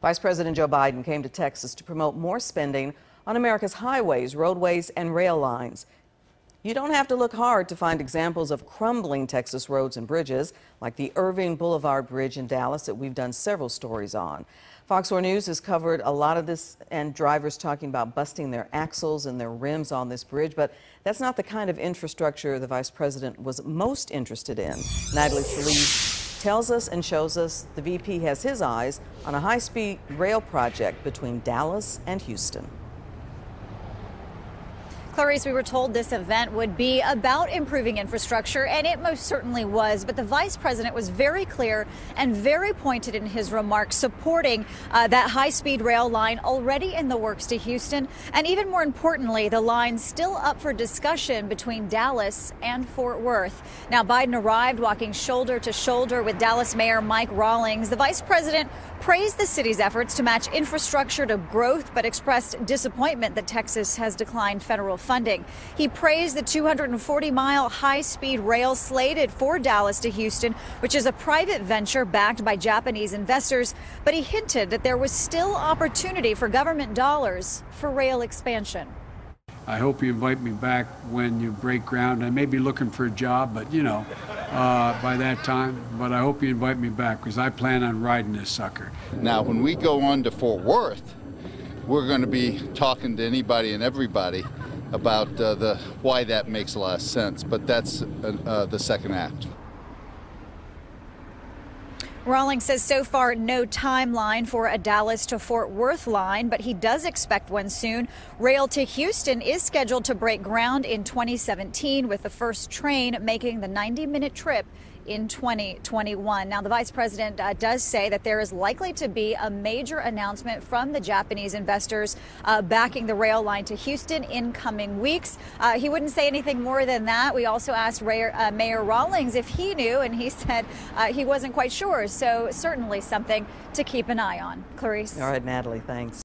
Vice President Joe Biden came to Texas to promote more spending on America's highways, roadways, and rail lines. You don't have to look hard to find examples of crumbling Texas roads and bridges, like the Irving Boulevard Bridge in Dallas that we've done several stories on. Fox 4 News has covered a lot of this, and drivers talking about busting their axles and their rims on this bridge, but that's not the kind of infrastructure the Vice President was most interested in. Natalie Felice tells us and shows us the VP has his eyes on a high-speed rail project between Dallas and Houston. Clarice, we were told this event would be about improving infrastructure, and it most certainly was. But the vice president was very clear and very pointed in his remarks, supporting that high-speed rail line already in the works to Houston. And even more importantly, the line still up for discussion between Dallas and Fort Worth. Now, Biden arrived walking shoulder to shoulder with Dallas Mayor Mike Rawlings. The vice president praised the city's efforts to match infrastructure to growth, but expressed disappointment that Texas has declined federal funding. He praised the 240-mile high-speed rail slated for Dallas to Houston, which is a private venture backed by Japanese investors, but he hinted that there was still opportunity for government dollars for rail expansion. I hope you invite me back when you break ground. I may be looking for a job, but by that time. But I hope you invite me back because I plan on riding this sucker. Now, when we go on to Fort Worth, we're going to be talking to anybody and everybody about why that makes a lot of sense. But that's the second act. Rawlings says so far no timeline for a Dallas to Fort Worth line, but he does expect one soon. Rail to Houston is scheduled to break ground in 2017, with the first train making the 90-minute trip in 2021. Now, the vice president does say that there is likely to be a major announcement from the Japanese investors backing the rail line to Houston in coming weeks. He wouldn't say anything more than that. We also asked Mayor Rawlings if he knew, and he said he wasn't quite sure. So certainly something to keep an eye on. Clarice. All right, Natalie, thanks.